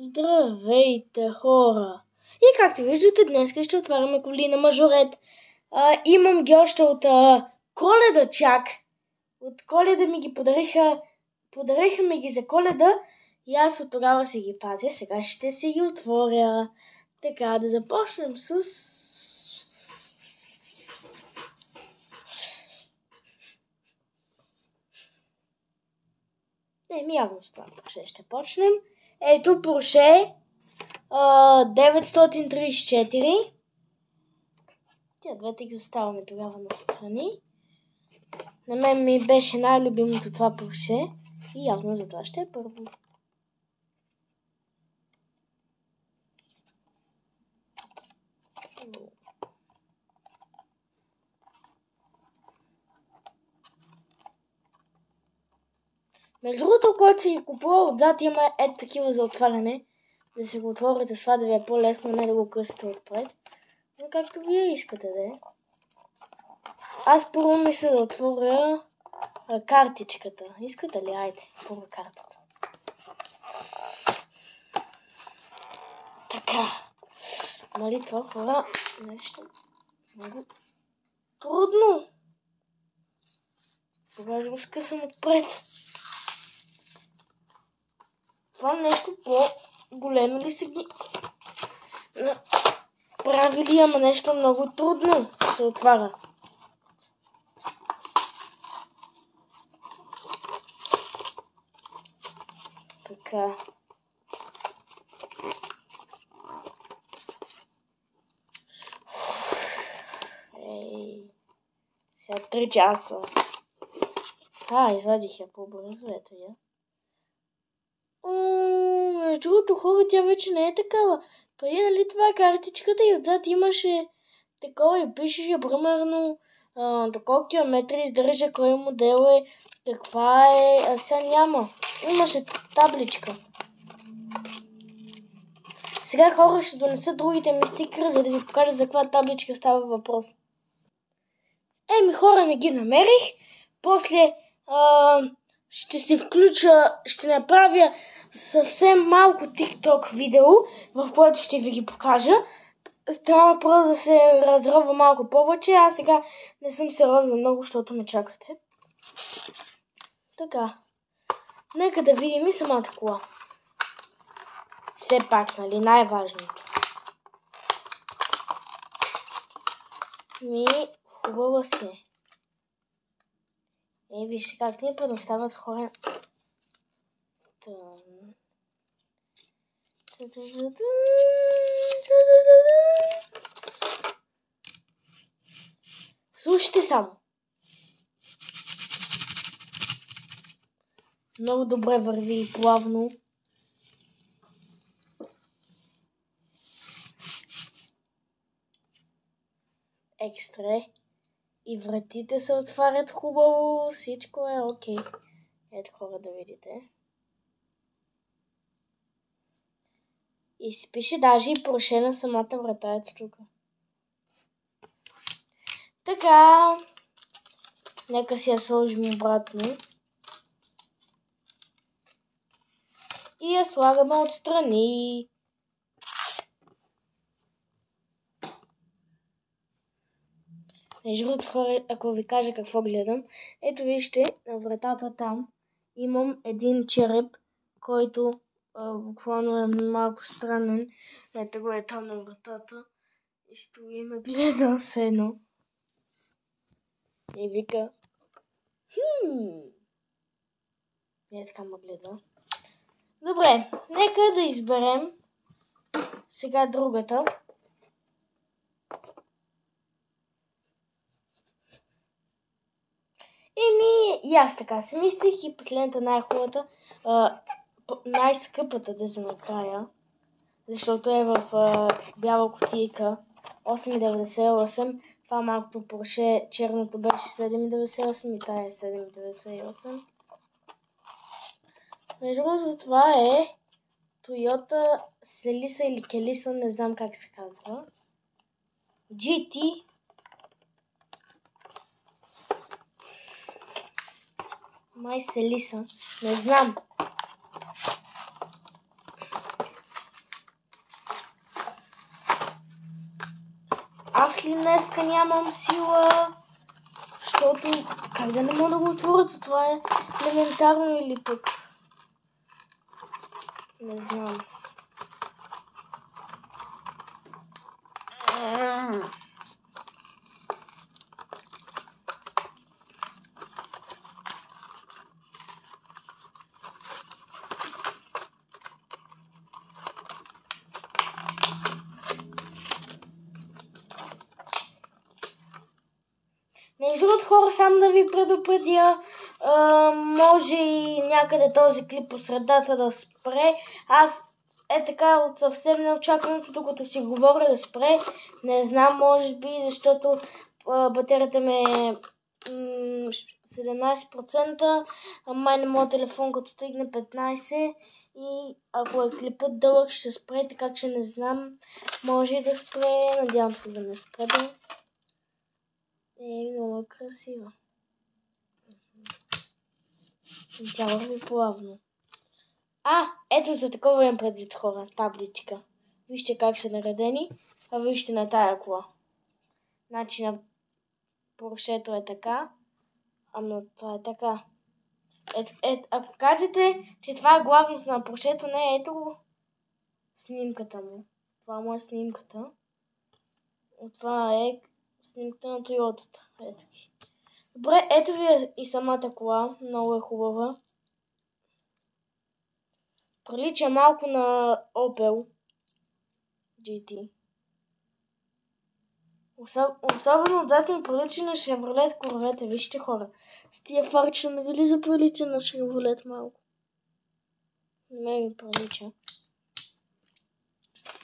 Здравейте, хора! И както виждате, днес ще отваряме коли на мажорет. Имам ги още от Коледа чак. От Коледа ми ги подариха. Подариха ми ги за Коледа и аз от тогава си ги пазя. Сега ще си ги отворя. Така, да започнем с... явно с това Порше ще почнем. Ето Порше 934. Тя двете ги оставаме тогава настрани. На мен ми беше най-любимото това Порше и явно за това ще е първо. Между другото, който си ги купува, отзад има такива за отваряне. Да се го отворите с това да ви е по-лесно, не да го късате отпред. Но както вие искате да е. Аз първо мисля да отворя картичката. Искате ли? Айде, първо картата. Така. Нали това, хора, нещо много трудно. Тогава ще го скъсам отпред. Това нещо по-големо ли са ги правили, ама нещо много трудно се отваря. Така. Сега 3 часа. Извадих я по-бързо, ето я. Между другото, хора, тя вече не е такава. Преди, нали, това е картичката и отзад имаше такова и пишеше примерно до колко километри издържа, кой модел е, каква е, а сега няма. Имаше табличка. Сега хора ще донеса другите ми стикери, за да ви покажа за каква табличка става въпрос. Хора, не ги намерих. После ще се включа, ще направя съвсем малко TikTok видео, в което ще ви ги покажа. Трябва просто да се разрова малко повече. Аз сега не съм се ровил много, защото ме чакате. Така. Нека да видим и самата кола. Все пак, нали, най-важното. Хубава се. Вижте как ни предоставят хора. Слушайте само. Много добре върви и плавно. Екстра. И вратите се отварят хубаво. Всичко е окей. Ето, хора, да видите. И си пише даже и Порше на самата врата. Ето тук. Така. Нека си я сложим обратно. И я слагаме отстрани. Между другото, хора, ако ви кажа какво гледам, ето вижте, на вратата там имам един череп, който буквално е малко странен. Ето го е там на вратата. И стои и ме гледа все едно. И вика И така ме гледа. Добре, нека да изберем сега другата. И аз така си мислих и последната най-хубавата, най-скъпата да за накрая, защото е в бяла кутийка, 8,98. Това малкото Порше, черното беше 7,98 и тая е 7,98. Между другото, това е Toyota Celica или Celica, не знам как се казва. GT. Май Celica, не знам. аз ли днеска нямам сила? Защото как да не мога да го отворя? Това е елементарно или пък... Не знам. Между другото, хора, само да ви предупредя, може и някъде този клип по средата да спре. Аз така от съвсем неочакваното, докато си говоря да спре. Не знам, може би, защото батерията ми е 17%, а май на моят телефон като стигне 15% и ако е клипът дълъг ще спре, така че не знам, може и да спре, надявам се да не спре. Е, много красива. Тя върви плавно. Ето за такова имам предвид, хора, табличка. Вижте как са наредени, а вижте на тая кола. Значи на Поршето е така, а на това е така. Ако кажете, че това е главното на Поршето, не, ето го снимката му. Това му е снимката. Това е снимката на Тойотата. Ето ги. Добре, ето ви и самата кола. Много е хубава. Прилича малко на Opel GT. Особено отзад ми прилича на Chevrolet Corvette. Вижте, хора. С тия фарча не ви ли заприлича на Chevrolet малко? Не ми прилича.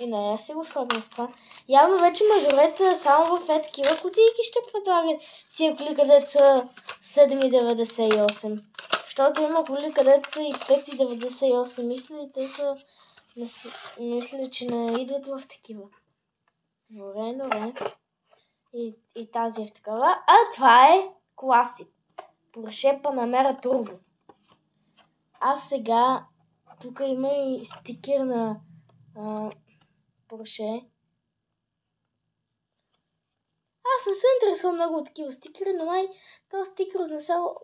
И не, аз си го слагам в това. Явно вече мажорите само в такива кутийки ще предлагат тия коли, където са 7,98. Защото има коли, където са и 5,98. Мисля ли, те са... Мисля, че не идват в такива. Добре. И тази е в такава. А това е класик. Porsche Panamera Turbo. А сега тук има и стикер на Porsche. Аз не се интересувам много от такива стикери, но май този стикер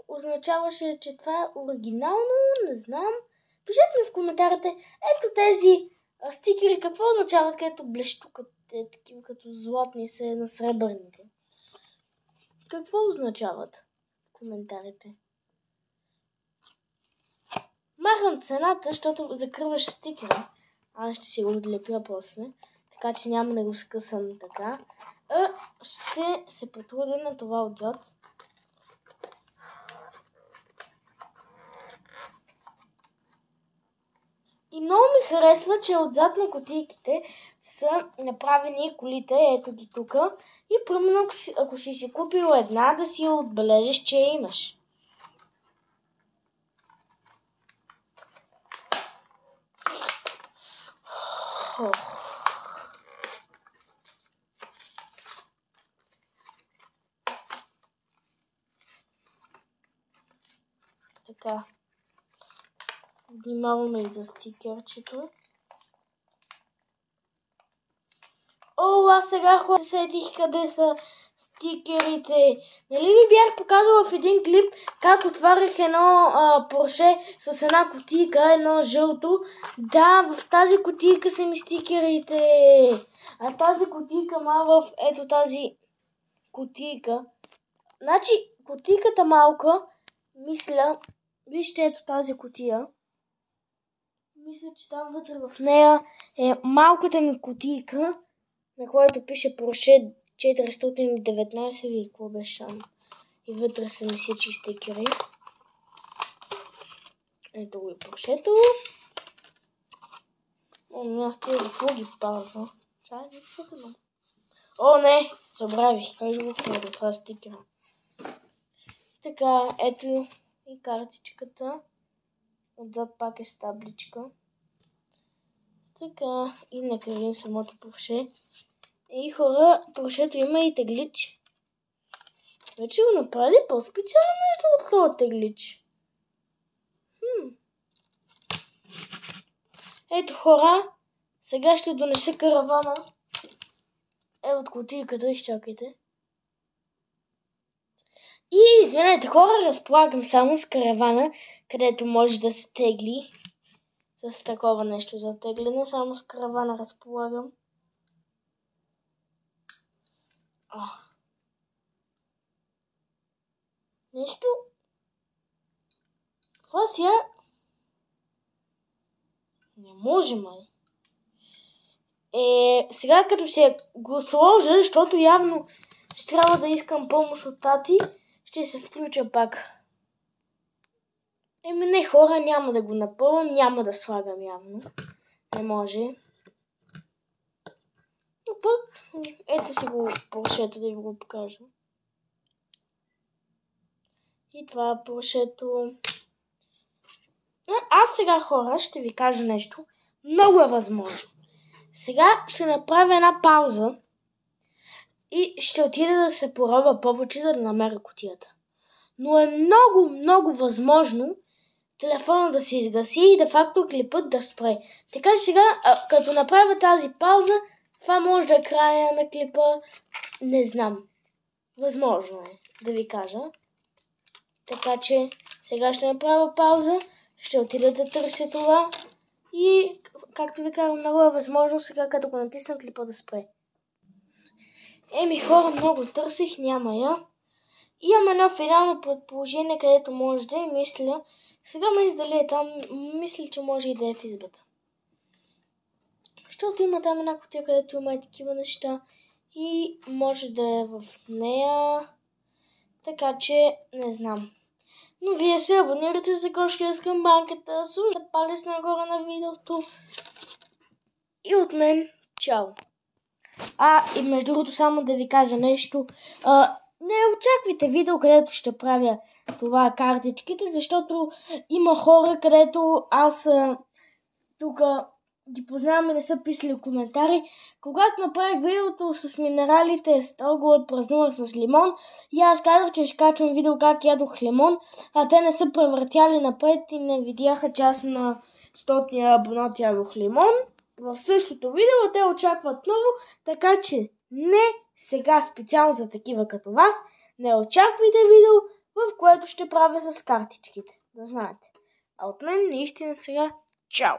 означаваше, че това е оригинално, не знам. Пишете ми в коментарите, ето тези стикери какво означават, където блещукат, такива като златни се на сребърните. Какво означават в коментарите? Махам цената, защото закриваше стикера. Аз ще си го отлепя после, така че няма да го скъсам така. Ще се потрудя на това отзад. И много ми харесва, че отзад на кутийките са направени колите, ето ги тук. И примерно, ако си купил една, да си я отбележиш, че я имаш. Така. Внимаваме и за стикерчето. Аз сега хора сетих къде са стикерите. Нали ви бях показала в един клип как отварях едно Порше с една кутийка, едно жълто. Да, в тази кутийка са ми стикерите. А тази кутийка в ето тази кутийка. Значи кутийката малка, мисля, вижте ето тази кутия. Мисля, че там вътре в нея е малката ми кутийка, на която пише Porsche 419 или какво беше там. И вътре са ми всички стикери. Ето го и Porsche-то. Аз тези какво ги паза. Чай да пъгна. Не! Забравих. Как да го хвърля това стикера. Така, ето и картичката. Отзад пак е с табличка. Така, и нека видим самото Porsche. И хора, Поршето има и теглич. Вече го направили по-специално нещо от това теглич. Ето хора, сега ще донеса каравана. от кутийката, изчакайте. И извинете хора, разполагам само с каравана, където може да се тегли. С такова нещо за тегляне, само с каравана разполагам. Нещо. Това сега не може, май. Сега като се го сложа, защото явно ще трябва да искам помощ от тати, ще се включа пак. Не хора, няма да го напълвам, няма да слагам явно. Не може. Но пък, ето си го поршето да ви го покажа. И това поршето. Аз сега хора ще ви кажа нещо. Много е възможно. Сега ще направя една пауза и ще отида да се поробя повече, за да намеря кутията. Но е много, много възможно телефона да се изгаси и де факто клипът да спре. Така че сега, като направя тази пауза, това може да е края на клипа. Не знам. Възможно е да ви кажа. Така че сега ще направя пауза, ще отида да търся това и, както ви казвам, много е възможно сега, като го натисна, клипа да спре. Хора, много търсих, няма я. Имам едно финално предположение, където може да и мисля. Сега ме издали е там, мисля, че може и да е в избата. Защото има там една кутия, където има и такива неща и може да е в нея. Така че не знам. Но вие се абонирате за Кошкия с камбанката, слушайте палец нагоре на видеото. И от мен, чао! И между другото само да ви кажа нещо. Не очаквайте видео, където ще правя това картичките, защото има хора, където аз тук ги познавам и не са писали коментари. Когато направих видеото с минералите, с толкова празнувах с лимон и аз казах, че ще качвам видео как ядох лимон, а те не са превъртяли напред и не видяха, че аз на 100-ния абонат ядох лимон. В същото видео те очакват ново, така че не сега специално за такива като вас, не очаквайте видео, в което ще правя с картичките, да знаете. А от мен наистина сега чао!